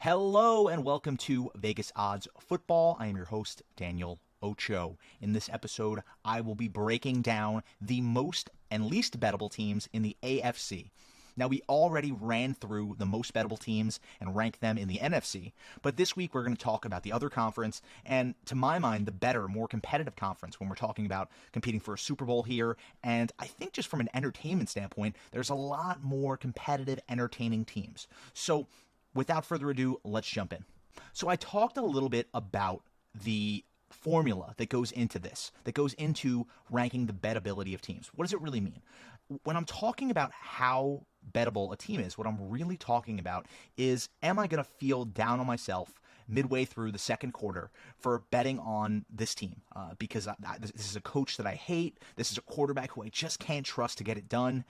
Hello and welcome to Vegas Odds Football. I am your host, Daniel Ocho. In this episode, I will be breaking down the most and least bettable teams in the AFC. Now, we already ran through the most bettable teams and ranked them in the NFC, but this week we're going to talk about the other conference and, to my mind, the better, more competitive conference when we're talking about competing for a Super Bowl here. And I think just from an entertainment standpoint, there's a lot more competitive, entertaining teams. So without further ado, let's jump in. So I talked a little bit about the formula that goes into this, that goes into ranking the bettability of teams. What does it really mean? When I'm talking about how bettable a team is, what I'm really talking about is, am I going to feel down on myself midway through the second quarter for betting on this team? Because this is a coach that I hate. This is a quarterback who I just can't trust to get it done.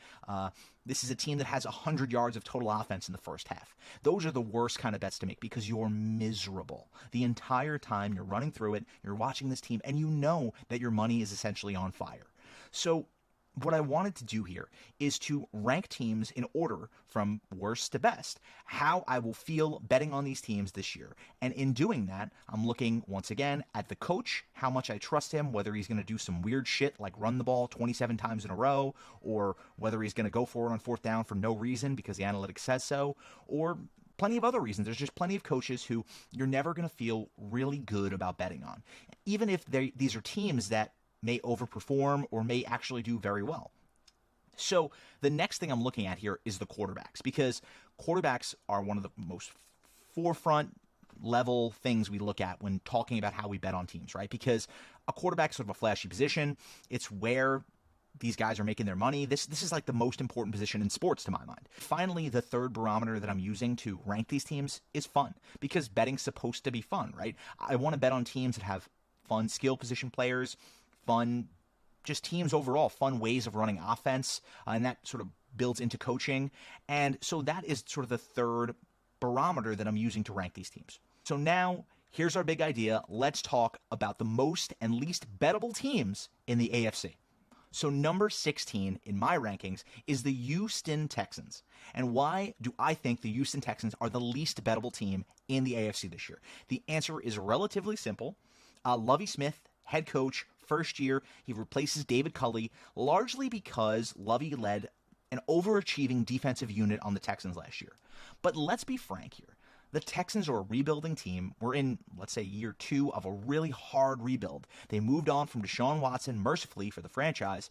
This is a team that has 100 yards of total offense in the first half. Those are the worst kind of bets to make because you're miserable. The entire time you're running through it, you're watching this team, and you know that your money is essentially on fire. So what I wanted to do here is to rank teams in order from worst to best, how I will feel betting on these teams this year. And in doing that, I'm looking once again at the coach, how much I trust him, whether he's going to do some weird shit like run the ball 27 times in a row, or whether he's going to go for it on fourth down for no reason because the analytics says so, or plenty of other reasons. There's just plenty of coaches who you're never going to feel really good about betting on, even if these are teams that may overperform or may actually do very well. So the next thing I'm looking at here is the quarterbacks, because quarterbacks are one of the most forefront level things we look at when talking about how we bet on teams, right? Because a quarterback is sort of a flashy position. It's where these guys are making their money. This is like the most important position in sports to my mind. Finally, the third barometer that I'm using to rank these teams is fun, because betting's supposed to be fun, right? I want to bet on teams that have fun skill position players, fun, just teams overall, fun ways of running offense, and that sort of builds into coaching. And so that is sort of the third barometer that I'm using to rank these teams. So now, here's our big idea. Let's talk about the most and least bettable teams in the AFC. So number 16 in my rankings is the Houston Texans. And why do I think the Houston Texans are the least bettable team in the AFC this year? The answer is relatively simple. Lovie Smith, head coach, first year, he replaces David Culley, largely because Lovie led an overachieving defensive unit on the Texans last year. But let's be frank here. The Texans are a rebuilding team. We're in, let's say, year 2 of a really hard rebuild. They moved on from Deshaun Watson mercifully for the franchise.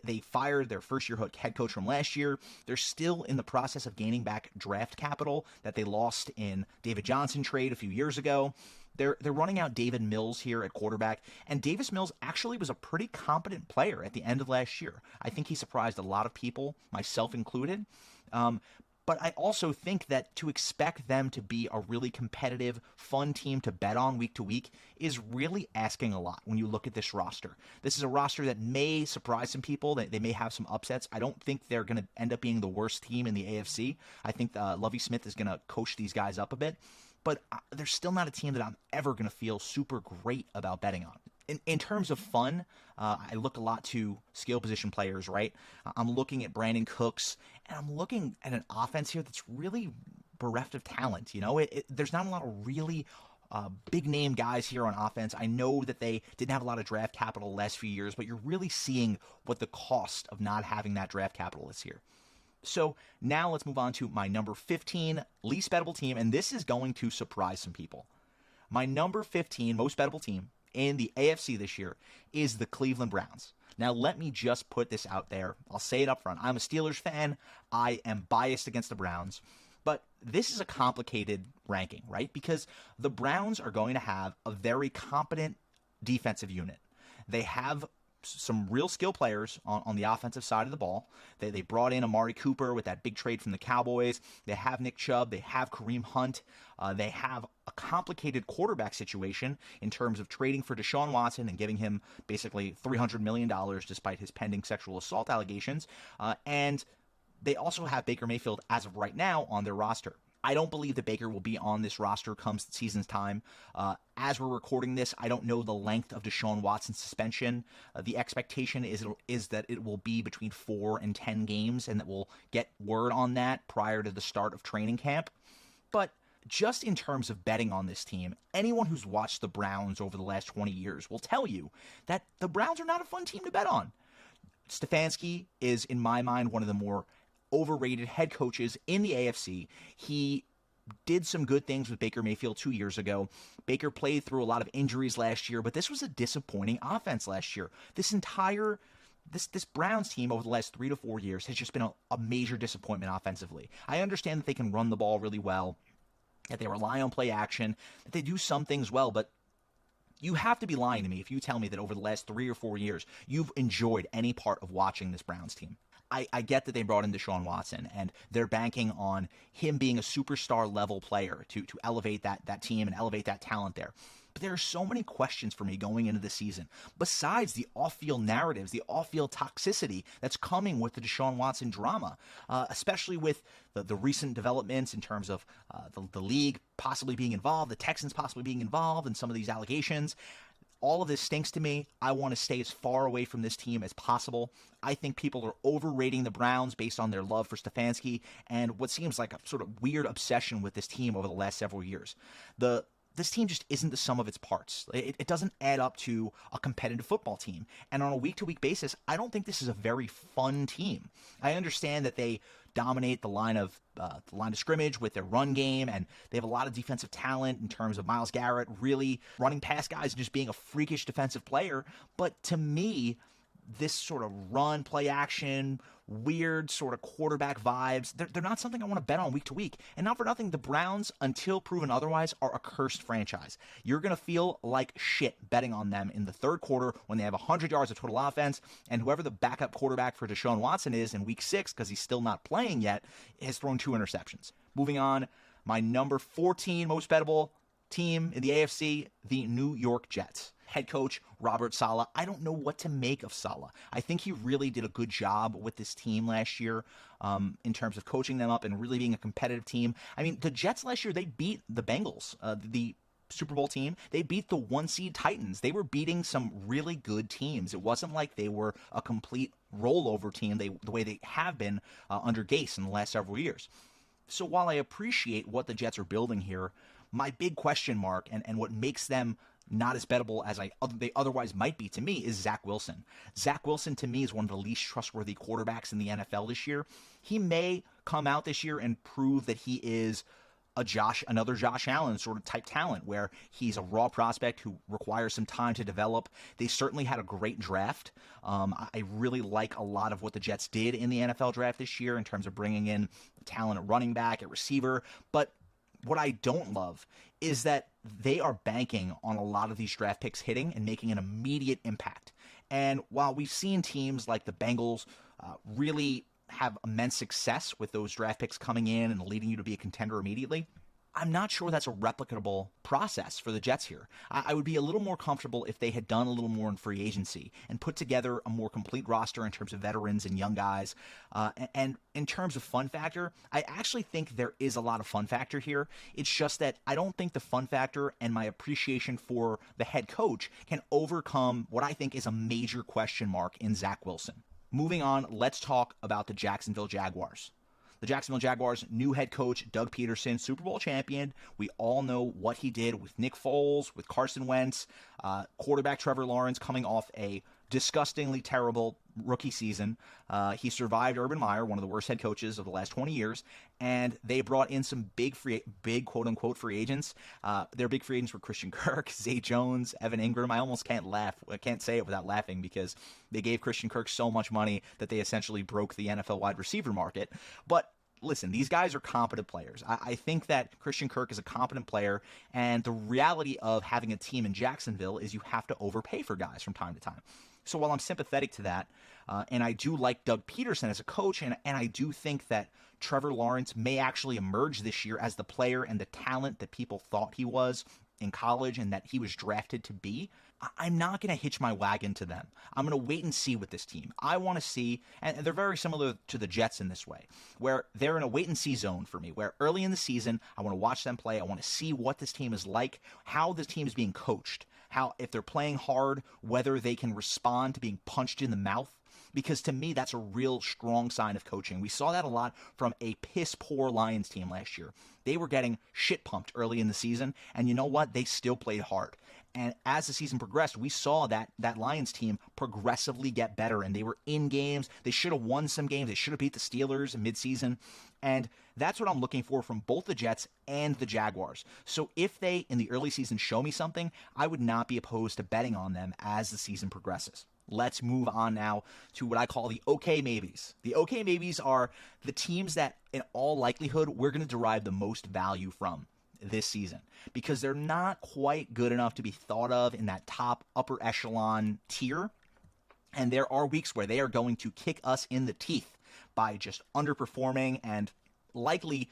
They fired their first-year head coach from last year. They're still in the process of gaining back draft capital that they lost in David Johnson trade a few years ago. They're running out Davis Mills here at quarterback, and Davis Mills actually was a pretty competent player at the end of last year. I think he surprised a lot of people, myself included. But I also think that to expect them to be a really competitive, fun team to bet on week to week is really asking a lot when you look at this roster. This is a roster that may surprise some people. They may have some upsets. I don't think they're going to end up being the worst team in the AFC. I think Lovie Smith is going to coach these guys up a bit. But they're still not a team that I'm ever going to feel super great about betting on. In terms of fun, I look a lot to skill position players, right? I'm looking at Brandon Cooks, and I'm looking at an offense here that's really bereft of talent. You know, there's not a lot of really big-name guys here on offense. I know that they didn't have a lot of draft capital the last few years, but you're really seeing what the cost of not having that draft capital is here. So now let's move on to my number 15 least bettable team, and this is going to surprise some people. My number 15 most bettable team in the AFC this year is the Cleveland Browns. Now, let me just put this out there. I'll say it up front. I'm a Steelers fan. I am biased against the Browns. But this is a complicated ranking, right? Because the Browns are going to have a very competent defensive unit. They have some real skill players on the offensive side of the ball. They brought in Amari Cooper with that big trade from the Cowboys. They have Nick Chubb. They have Kareem Hunt. They have a complicated quarterback situation in terms of trading for Deshaun Watson and giving him basically $300 million despite his pending sexual assault allegations. And they also have Baker Mayfield as of right now on their roster. I don't believe that Baker will be on this roster come season's time. As we're recording this, I don't know the length of Deshaun Watson's suspension. The expectation is that it will be between 4 and 10 games, and that we'll get word on that prior to the start of training camp. But just in terms of betting on this team, anyone who's watched the Browns over the last 20 years will tell you that the Browns are not a fun team to bet on. Stefanski is, in my mind, one of the more overrated head coaches in the AFC. He did some good things with Baker Mayfield 2 years ago. Baker played through a lot of injuries last year, but this was a disappointing offense last year. This Browns team over the last 3 to 4 years has just been a major disappointment offensively. I understand that they can run the ball really well, that they rely on play action, that they do some things well, but you have to be lying to me if you tell me that over the last 3 or 4 years you've enjoyed any part of watching this Browns team. I get that they brought in Deshaun Watson, and they're banking on him being a superstar level player to elevate that team and elevate that talent there. But there are so many questions for me going into the season, besides the off-field narratives, the off-field toxicity that's coming with the Deshaun Watson drama, especially with the recent developments in terms of the league possibly being involved, the Texans possibly being involved in some of these allegations. All of this stinks to me. I want to stay as far away from this team as possible. I think people are overrating the Browns based on their love for Stefanski and what seems like a sort of weird obsession with this team over the last several years. This team just isn't the sum of its parts. It doesn't add up to a competitive football team. And on a week-to-week basis, I don't think this is a very fun team. I understand that they dominate the line of scrimmage with their run game, and they have a lot of defensive talent in terms of Myles Garrett really running past guys and just being a freakish defensive player. But to me, this sort of run, play action, weird sort of quarterback vibes, they're not something I want to bet on week to week. And not for nothing, the Browns, until proven otherwise, are a cursed franchise. You're going to feel like shit betting on them in the third quarter when they have 100 yards of total offense, and whoever the backup quarterback for Deshaun Watson is in week 6, because he's still not playing yet, has thrown 2 interceptions. Moving on, my number 14 most bettable team in the AFC, the New York Jets. Head coach Robert Saleh. I don't know what to make of Saleh. I think he really did a good job with this team last year in terms of coaching them up and really being a competitive team. I mean, the Jets last year, they beat the Bengals, the Super Bowl team. They beat the 1-seed Titans. They were beating some really good teams. It wasn't like they were a complete rollover team the way they have been under Gase in the last several years. So while I appreciate what the Jets are building here, my big question mark and what makes them not as bettable as they otherwise might be to me is Zach Wilson. Zach Wilson, to me, is one of the least trustworthy quarterbacks in the NFL this year. He may come out this year and prove that he is another Josh Allen sort of type talent, where he's a raw prospect who requires some time to develop. They certainly had a great draft. I really like a lot of what the Jets did in the NFL draft this year in terms of bringing in talent at running back, at receiver. But what I don't love is that they are banking on a lot of these draft picks hitting and making an immediate impact. And while we've seen teams like the Bengals really have immense success with those draft picks coming in and leading you to be a contender immediately, I'm not sure that's a replicable process for the Jets here. I would be a little more comfortable if they had done a little more in free agency and put together a more complete roster in terms of veterans and young guys. And in terms of fun factor, I actually think there is a lot of fun factor here. It's just that I don't think the fun factor and my appreciation for the head coach can overcome what I think is a major question mark in Zach Wilson. Moving on, let's talk about the Jacksonville Jaguars. The Jacksonville Jaguars' new head coach, Doug Peterson, Super Bowl champion. We all know what he did with Nick Foles, with Carson Wentz, quarterback Trevor Lawrence coming off a disgustingly terrible rookie season. He survived Urban Meyer, one of the worst head coaches of the last 20 years, and they brought in some big quote-unquote free agents. Their big free agents were Christian Kirk, Zay Jones, Evan Ingram. I almost can't laugh. I can't say it without laughing because they gave Christian Kirk so much money that they essentially broke the NFL wide receiver market. But listen, these guys are competent players. I think that Christian Kirk is a competent player, and the reality of having a team in Jacksonville is you have to overpay for guys from time to time. So while I'm sympathetic to that, and I do like Doug Peterson as a coach, and I do think that Trevor Lawrence may actually emerge this year as the player and the talent that people thought he was in college and that he was drafted to be, I'm not going to hitch my wagon to them. I'm going to wait and see with this team. I want to see, and they're very similar to the Jets in this way, where they're in a wait and see zone for me, where early in the season, I want to watch them play. I want to see what this team is like, how this team is being coached, how if they're playing hard, whether they can respond to being punched in the mouth. because to me, that's a real strong sign of coaching. We saw that a lot from a piss-poor Lions team last year. They were getting shit pumped early in the season, and you know what? They still played hard. And as the season progressed, we saw that Lions team progressively get better, and they were in games. They should have won some games. They should have beat the Steelers in midseason. And that's what I'm looking for from both the Jets and the Jaguars. So if they, in the early season, show me something, I would not be opposed to betting on them as the season progresses. Let's move on now to what I call the okay maybes. The okay maybes are the teams that, in all likelihood, we're going to derive the most value from this season because they're not quite good enough to be thought of in that top upper echelon tier. And there are weeks where they are going to kick us in the teeth by just underperforming and likely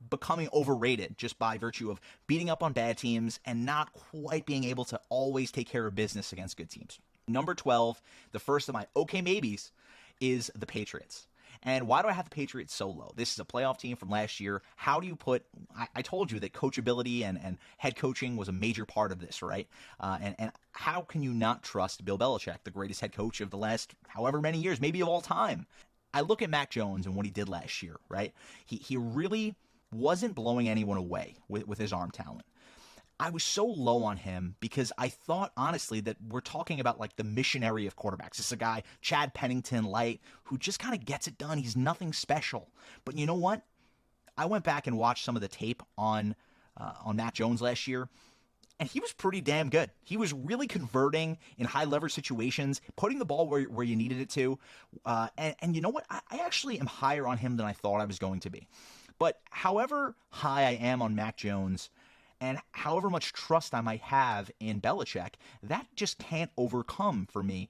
becoming overrated just by virtue of beating up on bad teams and not quite being able to always take care of business against good teams. Number 12, the first of my okay maybes, is the Patriots. And why do I have the Patriots so low? This is a playoff team from last year. How do you put – I told you that coachability and head coaching was a major part of this, right? And how can you not trust Bill Belichick, the greatest head coach of the last however many years, maybe of all time? I look at Mac Jones and what he did last year, right? He really wasn't blowing anyone away with his arm talent. I was so low on him because I thought, honestly, that we're talking about like the missionary of quarterbacks. This is a guy, Chad Pennington light, who just kind of gets it done. He's nothing special. But you know what? I went back and watched some of the tape on Mac Jones last year, and he was pretty damn good. He was really converting in high leverage situations, putting the ball where you needed it to. And you know what? I actually am higher on him than I thought I was going to be. But however high I am on Mac Jones, and however much trust I might have in Belichick, that just can't overcome for me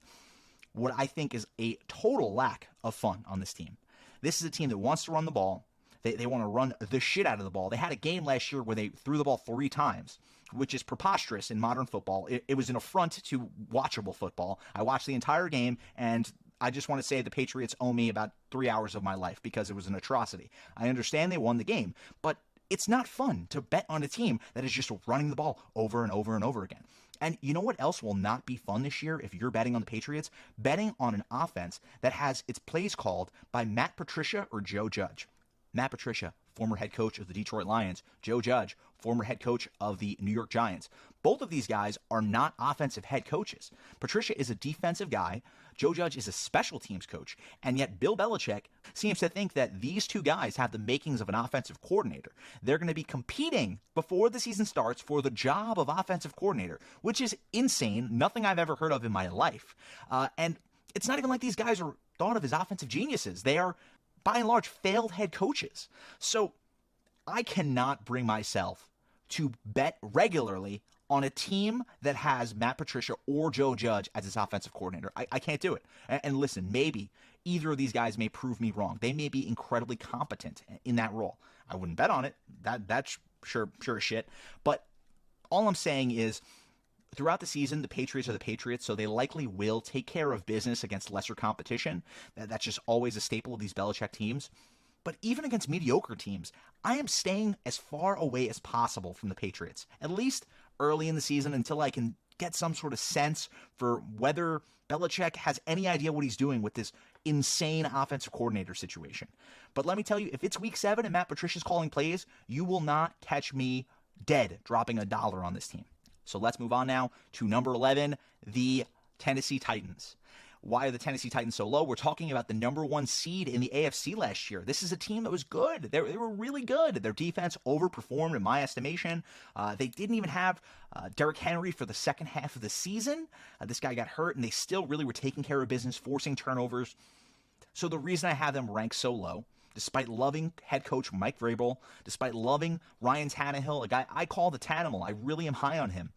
what I think is a total lack of fun on this team. This is a team that wants to run the ball. They want to run the shit out of the ball. They had a game last year where they threw the ball 3 times, which is preposterous in modern football. It was an affront to watchable football. I watched the entire game, and I just want to say the Patriots owe me about 3 hours of my life because it was an atrocity. I understand they won the game, but it's not fun to bet on a team that is just running the ball over and over and over again. And you know what else will not be fun this year if you're betting on the Patriots? Betting on an offense that has its plays called by Matt Patricia or Joe Judge. Matt Patricia, former head coach of the Detroit Lions. Joe Judge, former head coach of the New York Giants. Both of these guys are not offensive head coaches. Patricia is a defensive guy. Joe Judge is a special teams coach. And yet Bill Belichick seems to think that these two guys have the makings of an offensive coordinator. They're going to be competing before the season starts for the job of offensive coordinator, which is insane. Nothing I've ever heard of in my life. And it's not even like these guys are thought of as offensive geniuses. They are, by and large, failed head coaches. So I cannot bring myself to bet regularly on a team that has Matt Patricia or Joe Judge as its offensive coordinator. I can't do it. And listen, maybe either of these guys may prove me wrong. They may be incredibly competent in that role. I wouldn't bet on it. That's sure as shit. But all I'm saying is, throughout the season, the Patriots are the Patriots, so they likely will take care of business against lesser competition. That's just always a staple of these Belichick teams. But even against mediocre teams, I am staying as far away as possible from the Patriots, at least early in the season, until I can get some sort of sense for whether Belichick has any idea what he's doing with this insane offensive coordinator situation. But let me tell you, if it's week 7 and Matt Patricia's calling plays, you will not catch me dead dropping $1 on this team. So let's move on now to number 11, the Tennessee Titans. Why are the Tennessee Titans so low? We're talking about the number 1 seed in the AFC last year. This is a team that was good. They were really good. Their defense overperformed in my estimation. They didn't even have Derrick Henry for the second half of the season. This guy got hurt, and they still really were taking care of business, forcing turnovers. So the reason I have them ranked so low, despite loving head coach Mike Vrabel, despite loving Ryan Tannehill, a guy I call the Tanimal, I really am high on him.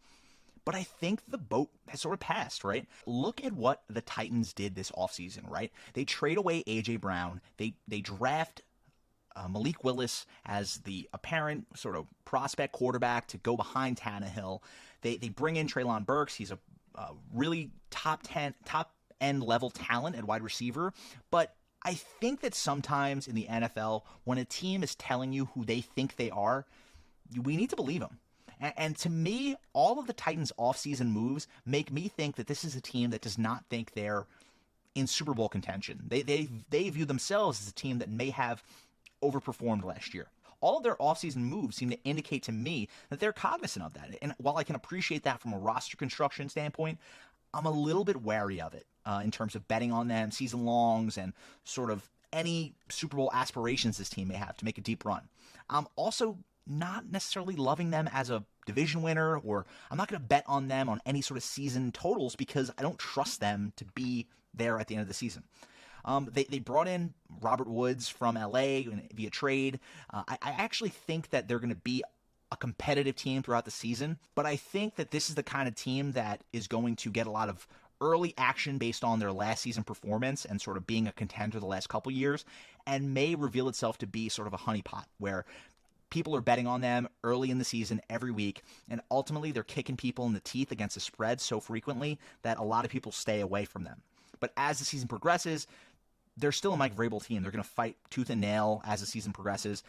But I think the boat has sort of passed, right? Look at what the Titans did this offseason, right? They trade away A.J. Brown. They draft Malik Willis as the apparent sort of prospect quarterback to go behind Tannehill. They bring in Treylon Burks. He's a really top-end level talent at wide receiver. But I think that sometimes in the NFL, when a team is telling you who they think they are, we need to believe them. And to me, all of the Titans' offseason moves make me think that this is a team that does not think they're in Super Bowl contention. They view themselves as a team that may have overperformed last year. All of their offseason moves seem to indicate to me that they're cognizant of that. And while I can appreciate that from a roster construction standpoint, I'm a little bit wary of it in terms of betting on them, season longs, and sort of any Super Bowl aspirations this team may have to make a deep run. I'm also not necessarily loving them as a division winner, or I'm not going to bet on them on any sort of season totals because I don't trust them to be there at the end of the season. They brought in Robert Woods from LA via trade. I actually think that they're going to be a competitive team throughout the season, but I think that this is the kind of team that is going to get a lot of early action based on their last season performance and sort of being a contender the last couple years, and may reveal itself to be sort of a honeypot where people are betting on them early in the season every week, and ultimately they're kicking people in the teeth against the spread so frequently that a lot of people stay away from them. But as the season progresses, they're still a Mike Vrabel team. They're going to fight tooth and nail as the season progresses.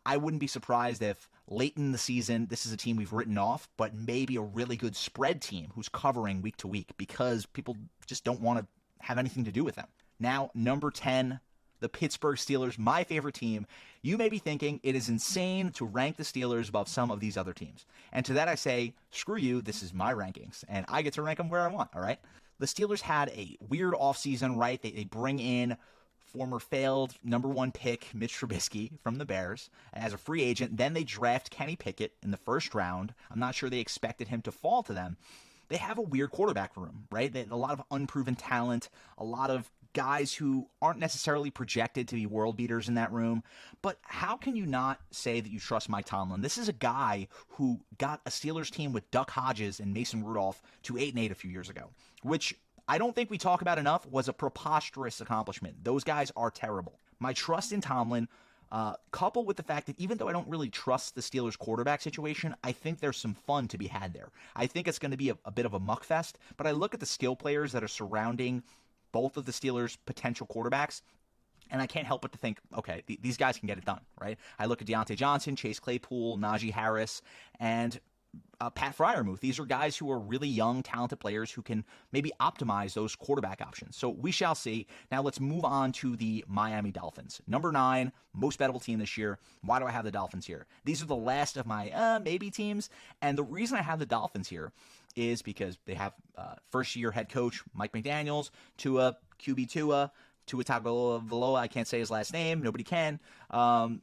I wouldn't be surprised if late in the season, this is a team we've written off, but maybe a really good spread team who's covering week to week because people just don't want to have anything to do with them. Now, number 10, the Pittsburgh Steelers, my favorite team. You may be thinking it is insane to rank the Steelers above some of these other teams. And to that I say, screw you, this is my rankings, and I get to rank them where I want, all right? The Steelers had a weird offseason, right? They bring in former failed number 1 pick Mitch Trubisky from the Bears as a free agent. Then they draft Kenny Pickett in the first round. I'm not sure they expected him to fall to them. They have a weird quarterback room, right? A lot of unproven talent, a lot of guys who aren't necessarily projected to be world beaters in that room. But how can you not say that you trust Mike Tomlin? This is a guy who got a Steelers team with Duck Hodges and Mason Rudolph to 8-8 a few years ago, which I don't think we talk about enough, was a preposterous accomplishment. Those guys are terrible. My trust in Tomlin, coupled with the fact that even though I don't really trust the Steelers quarterback situation, I think there's some fun to be had there. I think it's going to be a bit of a muckfest, but I look at the skill players that are surrounding both of the Steelers' potential quarterbacks, and I can't help but to think, okay, these guys can get it done, right? I look at Deontay Johnson, Chase Claypool, Najee Harris, and Pat Freiermuth. These are guys who are really young, talented players who can maybe optimize those quarterback options. So we shall see. Now let's move on to the Miami Dolphins. Number 9, most bettable team this year. Why do I have the Dolphins here? These are the last of my maybe teams. And the reason I have the Dolphins here is because they have first-year head coach Mike McDaniels, QB Tua Tagovailoa. I can't say his last name. Nobody can. And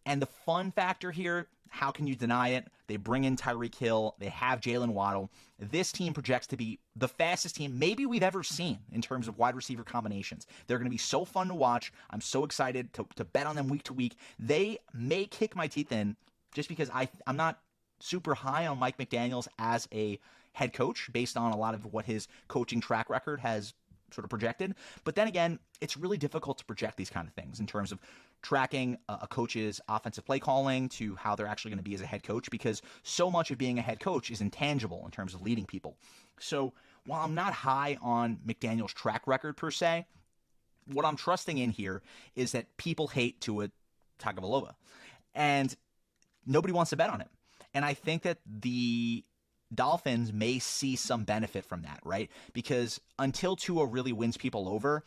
the fun factor here, how can you deny it? They bring in Tyreek Hill. They have Jalen Waddle. This team projects to be the fastest team maybe we've ever seen in terms of wide receiver combinations. They're going to be so fun to watch. I'm so excited to bet on them week to week. They may kick my teeth in just because I'm not super high on Mike McDaniels as a head coach based on a lot of what his coaching track record has sort of projected. But then again, it's really difficult to project these kind of things in terms of tracking a coach's offensive play calling to how they're actually going to be as a head coach, because so much of being a head coach is intangible in terms of leading people. So while I'm not high on McDaniel's track record per se, what I'm trusting in here is that people hate Tua Tagovailoa, and nobody wants to bet on him. And I think that the Dolphins may see some benefit from that, right? Because until Tua really wins people over,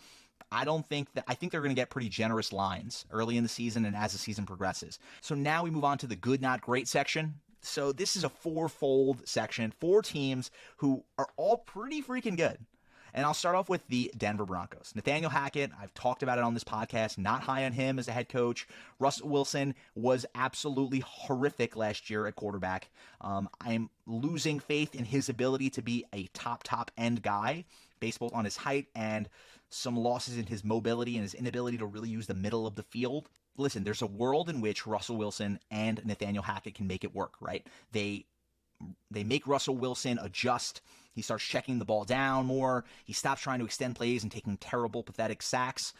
I think they're going to get pretty generous lines early in the season and as the season progresses. So now we move on to the good, not great section. So this is a four-fold section, 4 teams who are all pretty freaking good. And I'll start off with the Denver Broncos. Nathaniel Hackett, I've talked about it on this podcast, not high on him as a head coach. Russell Wilson was absolutely horrific last year at quarterback. I'm losing faith in his ability to be a top end guy based both on his height and some losses in his mobility and his inability to really use the middle of the field. Listen, there's a world in which Russell Wilson and Nathaniel Hackett can make it work, right? They make Russell Wilson adjust. He starts checking the ball down more. He stops trying to extend plays and taking terrible, pathetic sacks.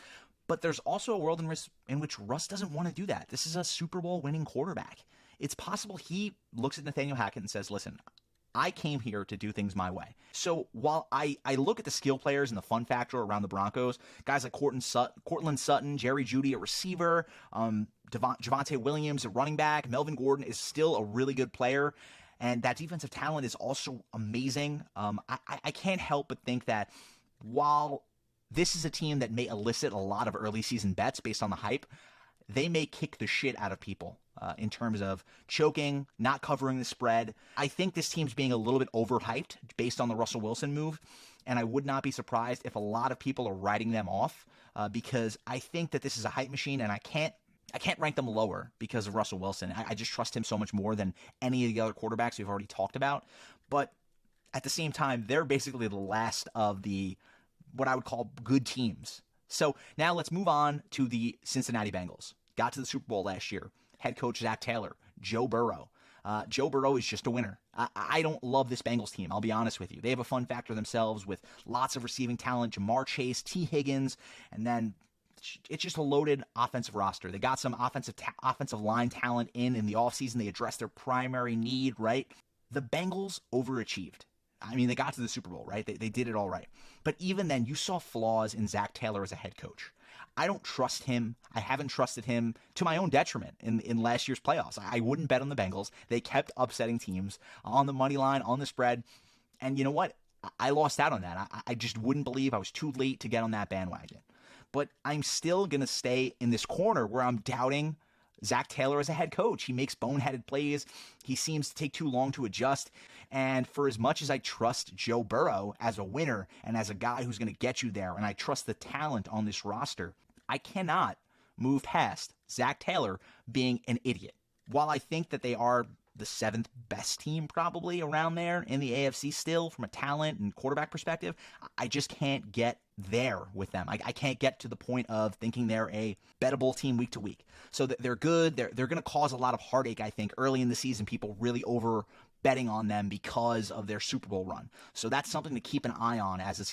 But there's also a world in which Russ doesn't want to do that. This is a Super Bowl winning quarterback. It's possible he looks at Nathaniel Hackett and says, listen, I came here to do things my way. So while I look at the skill players and the fun factor around the Broncos, guys like Cortland Sutton, Jerry Jeudy, a receiver, Javonte Williams, a running back, Melvin Gordon is still a really good player. And that defensive talent is also amazing. I can't help but think that while this is a team that may elicit a lot of early season bets based on the hype. They may kick the shit out of people in terms of choking, not covering the spread. I think this team's being a little bit overhyped based on the Russell Wilson move, and I would not be surprised if a lot of people are writing them off because I think that this is a hype machine, and I can't rank them lower because of Russell Wilson. I just trust him so much more than any of the other quarterbacks we've already talked about. But at the same time, they're basically the last of the what I would call good teams. So now let's move on to the Cincinnati Bengals. Got to the Super Bowl last year. Head coach Zach Taylor, Joe Burrow. Joe Burrow is just a winner. I don't love this Bengals team, I'll be honest with you. They have a fun factor themselves with lots of receiving talent, Jamar Chase, T. Higgins, and then it's just a loaded offensive roster. They got some offensive line talent in the offseason. They addressed their primary need, right? The Bengals overachieved. I mean, they got to the Super Bowl, right? They did it all right. But even then, you saw flaws in Zach Taylor as a head coach. I don't trust him. I haven't trusted him to my own detriment in last year's playoffs. I wouldn't bet on the Bengals. They kept upsetting teams on the money line, on the spread. And you know what? I lost out on that. I just wouldn't believe I was too late to get on that bandwagon. But I'm still going to stay in this corner where I'm doubting Zach Taylor as a head coach. He makes boneheaded plays. He seems to take too long to adjust. And for as much as I trust Joe Burrow as a winner and as a guy who's going to get you there, and I trust the talent on this roster, I cannot move past Zach Taylor being an idiot. While I think that they are the seventh best team probably around there in the AFC still from a talent and quarterback perspective, I just can't get there with them. I can't get to the point of thinking they're a bettable team week to week. So they're good. They're going to cause a lot of heartache, I think, early in the season, people really over betting on them because of their Super Bowl run. So that's something to keep an eye on as the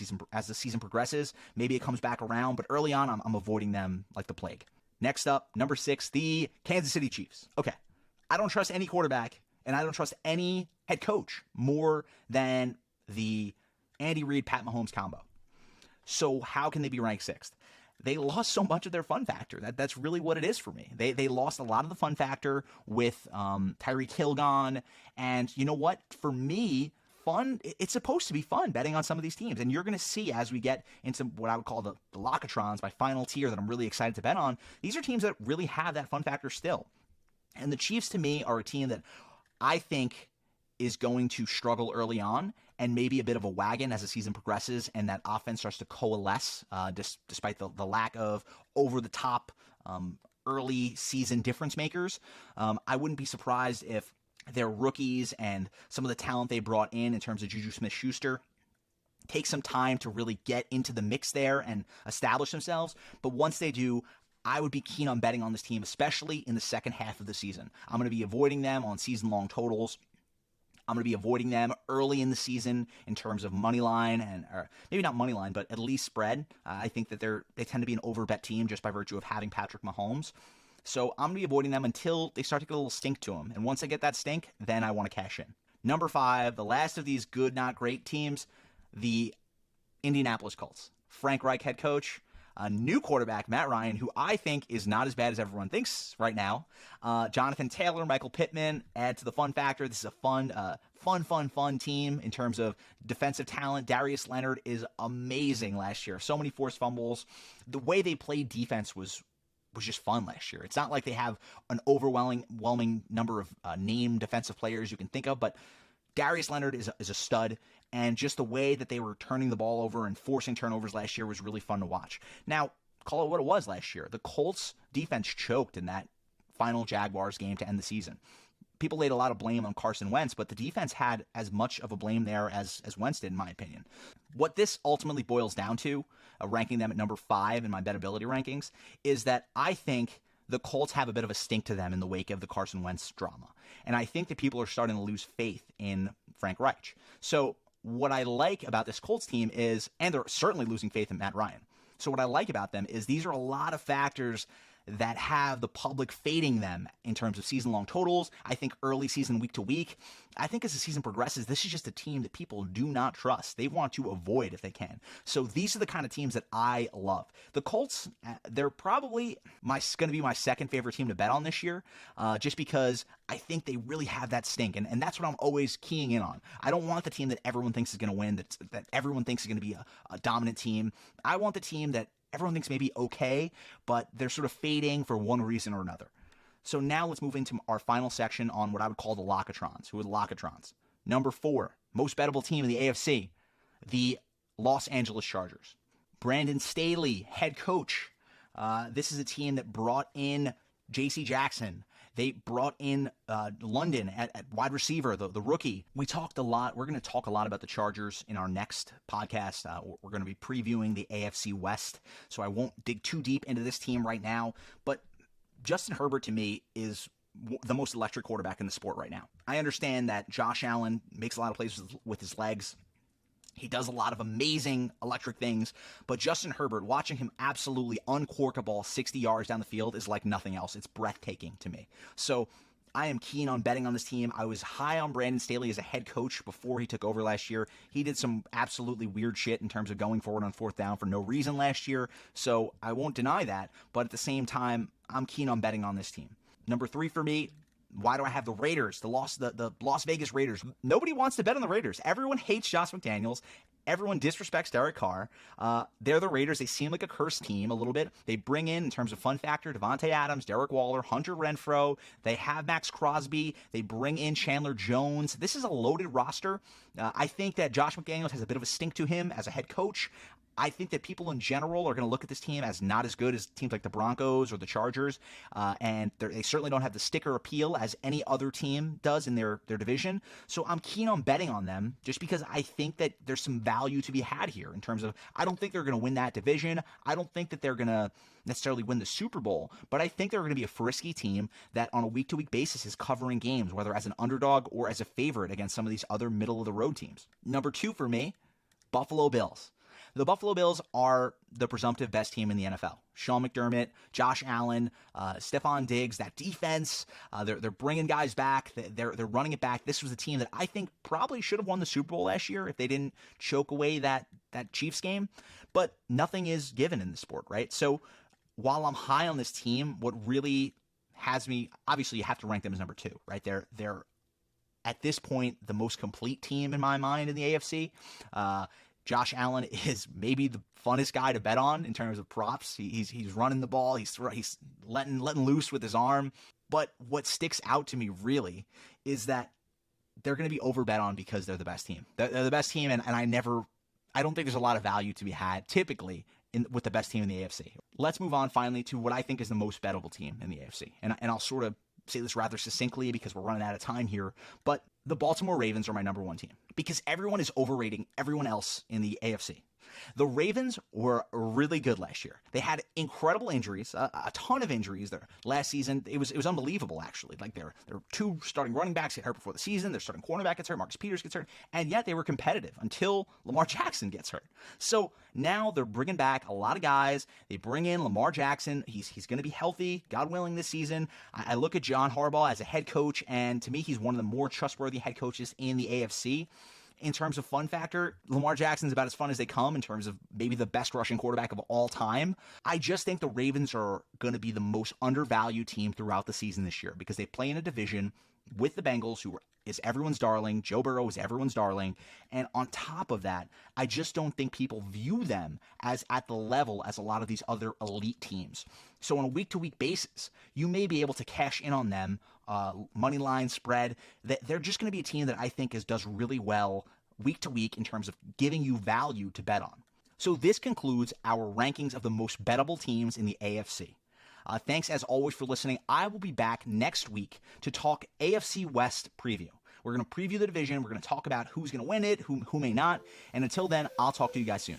season progresses. Maybe it comes back around, but early on, I'm avoiding them like the plague. Next up, number 6, the Kansas City Chiefs. Okay, I don't trust any quarterback, and I don't trust any head coach more than the Andy Reid, Pat Mahomes combo. So how can they be ranked 6th? They lost so much of their fun factor. That's really what it is for me. They lost a lot of the fun factor with Tyreek Hill gone. And you know what? For me, fun, it's supposed to be fun betting on some of these teams. And you're going to see as we get into what I would call the Locatrons, my final tier that I'm really excited to bet on, these are teams that really have that fun factor still. And the Chiefs, to me, are a team that I think is going to struggle early on and maybe a bit of a wagon as the season progresses and that offense starts to coalesce despite the lack of over-the-top early season difference makers. I wouldn't be surprised if their rookies and some of the talent they brought in terms of Juju Smith-Schuster take some time to really get into the mix there and establish themselves. But once they do, I would be keen on betting on this team, especially in the second half of the season. I'm going to be avoiding them on season-long totals. I'm going to be avoiding them early in the season in terms of money line, or maybe not money line, but at least spread. I think that they tend to be an overbet team just by virtue of having Patrick Mahomes. So I'm going to be avoiding them until they start to get a little stink to them. And once I get that stink, then I want to cash in. Number 5, the last of these good, not great teams, the Indianapolis Colts. Frank Reich head coach. A new quarterback, Matt Ryan, who I think is not as bad as everyone thinks right now. Jonathan Taylor, Michael Pittman add to the fun factor. This is a fun team in terms of defensive talent. Darius Leonard is amazing last year. So many forced fumbles. The way they played defense was just fun last year. It's not like they have an overwhelming number of named defensive players you can think of, but Darius Leonard is a stud, and just the way that they were turning the ball over and forcing turnovers last year was really fun to watch. Now, call it what it was last year. The Colts defense choked in that final Jaguars game to end the season. People laid a lot of blame on Carson Wentz, but the defense had as much of a blame there as Wentz did, in my opinion. What this ultimately boils down to, ranking them at number 5 in my bettability rankings, is that I think the Colts have a bit of a stink to them in the wake of the Carson Wentz drama. And I think that people are starting to lose faith in Frank Reich. So what I like about this Colts team is, and they're certainly losing faith in Matt Ryan. So what I like about them is these are a lot of factors that have the public fading them in terms of season-long totals. I think early season, week to week. I think as the season progresses, this is just a team that people do not trust. They want to avoid if they can. So these are the kind of teams that I love. The Colts, they're probably going to be my second favorite team to bet on this year, just because I think they really have that stink, and that's what I'm always keying in on. I don't want the team that everyone thinks is going to win, that everyone thinks is going to be a dominant team. I want the team that everyone thinks may be okay, but they're sort of fading for one reason or another. So now let's move into our final section on what I would call the Lockatrons. Who are the Lockatrons? Number 4, most bettable team in the AFC, the Los Angeles Chargers. Brandon Staley, head coach. This is a team that brought in J.C. Jackson. They brought in London at wide receiver, the rookie. We talked a lot. We're going to talk a lot about the Chargers in our next podcast. We're going to be previewing the AFC West, so I won't dig too deep into this team right now. But Justin Herbert, to me, is the most electric quarterback in the sport right now. I understand that Josh Allen makes a lot of plays with his legs. He does a lot of amazing electric things, but Justin Herbert, watching him absolutely uncork a ball 60 yards down the field is like nothing else. It's breathtaking to me. So I am keen on betting on this team. I was high on Brandon Staley as a head coach before he took over last year. He did some absolutely weird shit in terms of going forward on 4th down for no reason last year, so I won't deny that, but at the same time, I'm keen on betting on this team. Number 3 for me, why do I have the Raiders, the Las Vegas Raiders? Nobody wants to bet on the Raiders. Everyone hates Josh McDaniels. Everyone disrespects Derek Carr. They're the Raiders. They seem like a cursed team a little bit. They bring in terms of fun factor, Devontae Adams, Derek Waller, Hunter Renfrow. They have Max Crosby. They bring in Chandler Jones. This is a loaded roster. I think that Josh McDaniels has a bit of a stink to him as a head coach. I think that people in general are going to look at this team as not as good as teams like the Broncos or the Chargers, and they certainly don't have the sticker appeal as any other team does in their division. So I'm keen on betting on them just because I think that there's some value to be had here in terms of I don't think they're going to win that division. I don't think that they're going to necessarily win the Super Bowl, but I think they're going to be a frisky team that on a week-to-week basis is covering games, whether as an underdog or as a favorite against some of these other middle-of-the-road teams. Number 2 for me, Buffalo Bills. The Buffalo Bills are the presumptive best team in the NFL. Sean McDermott, Josh Allen, Stephon Diggs, that defense, they're bringing guys back. They're running it back. This was a team that I think probably should have won the Super Bowl last year if they didn't choke away that Chiefs game. But nothing is given in the sport, right? So while I'm high on this team, what really has me, obviously you have to rank them as number 2, right? They're at this point the most complete team in my mind in the AFC. Josh Allen is maybe the funnest guy to bet on in terms of props. He's running the ball. He's letting loose with his arm. But what sticks out to me really is that they're going to be overbet on because they're the best team. They're the best team, and I don't think there's a lot of value to be had typically with the best team in the AFC. Let's move on finally to what I think is the most bettable team in the AFC. And I'll sort of say this rather succinctly because we're running out of time here, but the Baltimore Ravens are my number 1 team because everyone is overrating everyone else in the AFC. The Ravens were really good last year. They had incredible injuries, a ton of injuries there. Last season, it was unbelievable, actually. Like, there were 2 starting running backs get hurt before the season. Their starting cornerback gets hurt. Marcus Peters gets hurt. And yet they were competitive until Lamar Jackson gets hurt. So now they're bringing back a lot of guys. They bring in Lamar Jackson. He's going to be healthy, God willing, this season. I look at John Harbaugh as a head coach, and to me, he's one of the more trustworthy head coaches in the AFC. In terms of fun factor, Lamar Jackson's about as fun as they come in terms of maybe the best rushing quarterback of all time. I just think the Ravens are going to be the most undervalued team throughout the season this year because they play in a division with the Bengals, who is everyone's darling. Joe Burrow is everyone's darling. And on top of that, I just don't think people view them as at the level as a lot of these other elite teams. So on a week-to-week basis, you may be able to cash in on them, money line, spread. They're just going to be a team that I think does really well week to week in terms of giving you value to bet on. So this concludes our rankings of the most bettable teams in the AFC. Thanks as always for listening. I will be back next week to talk AFC West preview. We're going to preview the division. We're going to talk about who's going to win it, who may not. And until then, I'll talk to you guys soon.